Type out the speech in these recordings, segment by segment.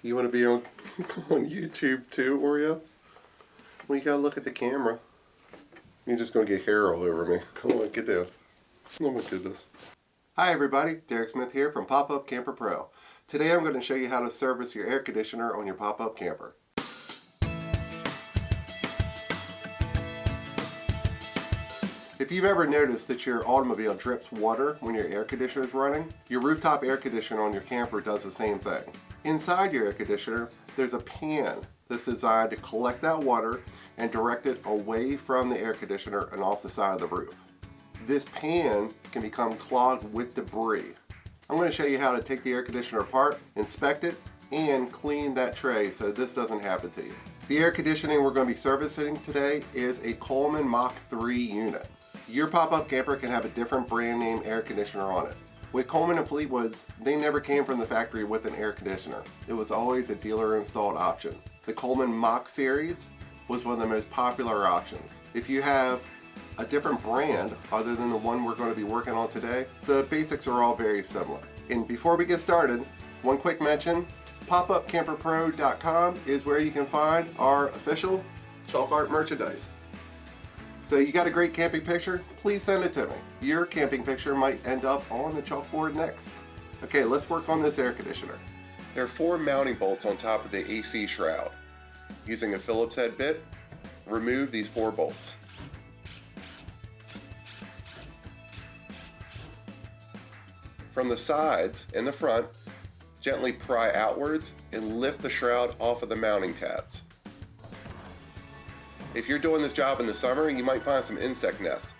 You want to be on YouTube too, Oreo? Well, you gotta look at the camera. You're just gonna get hair all over me. Come on, get down. Oh my goodness. Hi everybody, Derek Smith here from Pop-Up Camper Pro. Today I'm going to show you how to service your air conditioner on your pop-up camper. If you've ever noticed that your automobile drips water when your air conditioner is running, your rooftop air conditioner on your camper does the same thing. Inside your air conditioner, there's a pan that's designed to collect that water and direct it away from the air conditioner and off the side of the roof. This pan can become clogged with debris. I'm going to show you how to take the air conditioner apart, inspect it, and clean that tray so this doesn't happen to you. The air conditioning we're going to be servicing today is a Coleman Mach 3 unit. Your pop-up camper can have a different brand name air conditioner on it. With Coleman and Fleetwoods, they never came from the factory with an air conditioner. It was always a dealer installed option. The Coleman Mach series was one of the most popular options. If you have a different brand other than the one we're going to be working on today, the basics are all very similar. And before we get started, one quick mention, popupcamperpro.com is where you can find our official chalk art merchandise. So you got a great camping picture? Please send it to me. Your camping picture might end up on the chalkboard next. Okay, let's work on this air conditioner. There are 4 mounting bolts on top of the AC shroud. Using a Phillips head bit, remove these 4 bolts. From the sides and the front, gently pry outwards and lift the shroud off of the mounting tabs. If you're doing this job in the summer, you might find some insect nests.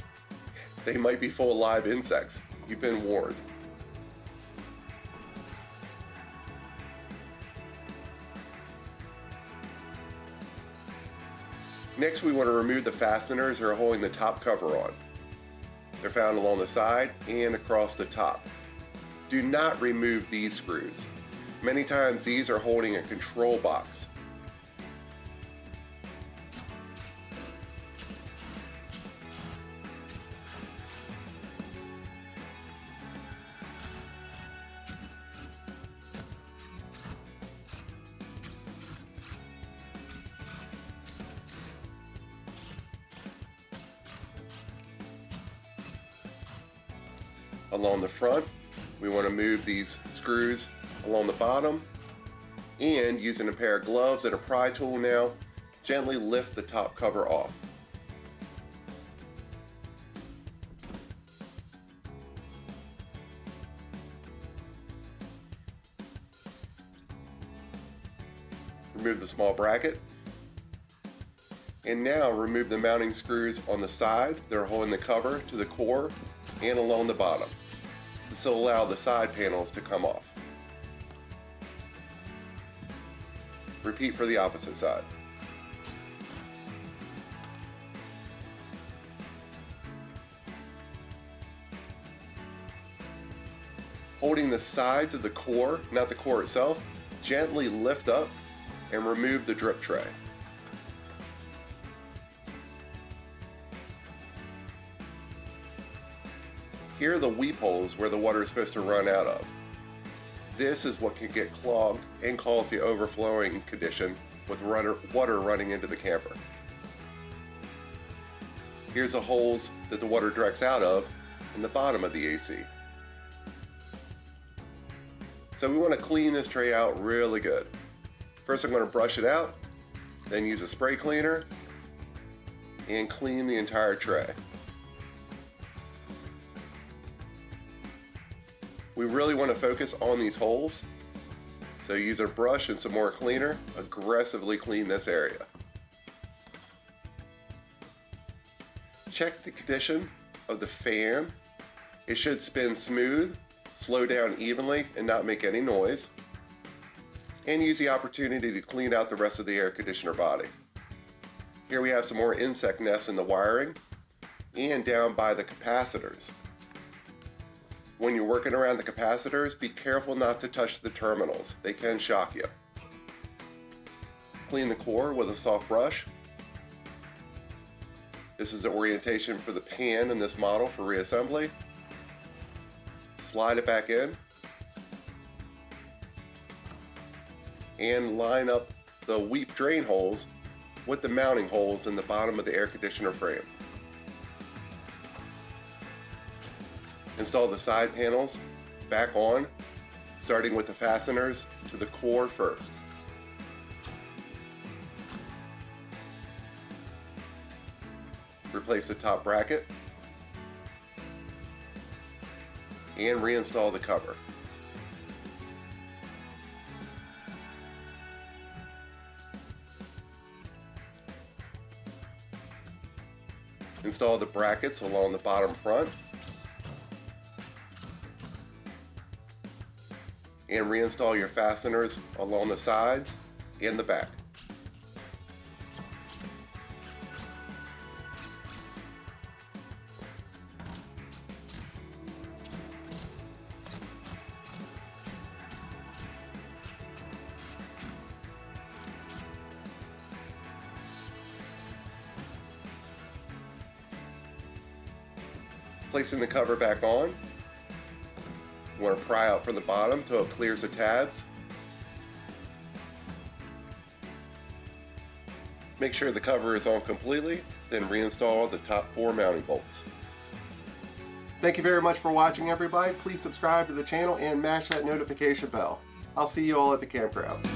They might be full of live insects. You've been warned. Next, we want to remove the fasteners that are holding the top cover on. They're found along the side and across the top. Do not remove these screws. Many times these are holding a control box. Along the front, we want to move these screws along the bottom, and using a pair of gloves and a pry tool now, gently lift the top cover off. Remove the small bracket, and now remove the mounting screws on the side that are holding the cover to the core and along the bottom. This will allow the side panels to come off. Repeat for the opposite side. Holding the sides of the core, not the core itself, gently lift up and remove the drip tray. Here are the weep holes where the water is supposed to run out of. This is what can get clogged and cause the overflowing condition with water running into the camper. Here's the holes that the water directs out of in the bottom of the AC. So we want to clean this tray out really good. First I'm going to brush it out, then use a spray cleaner and clean the entire tray. We really want to focus on these holes, so use a brush and some more cleaner, aggressively clean this area. Check the condition of the fan. It should spin smooth, slow down evenly, and not make any noise. And use the opportunity to clean out the rest of the air conditioner body. Here we have some more insect nests in the wiring and down by the capacitors. When you're working around the capacitors, be careful not to touch the terminals. They can shock you. Clean the core with a soft brush. This is the orientation for the pan in this model for reassembly. Slide it back in. and line up the weep drain holes with the mounting holes in the bottom of the air conditioner frame. Install the side panels back on, starting with the fasteners to the core first. Replace the top bracket and reinstall the cover. Install the brackets along the bottom front and reinstall your fasteners along the sides and the back. Placing the cover back on, you want to pry out from the bottom till it clears the tabs. Make sure the cover is on completely, then reinstall the top 4 mounting bolts. Thank you very much for watching, everybody. Please subscribe to the channel and mash that notification bell. I'll see you all at the campground.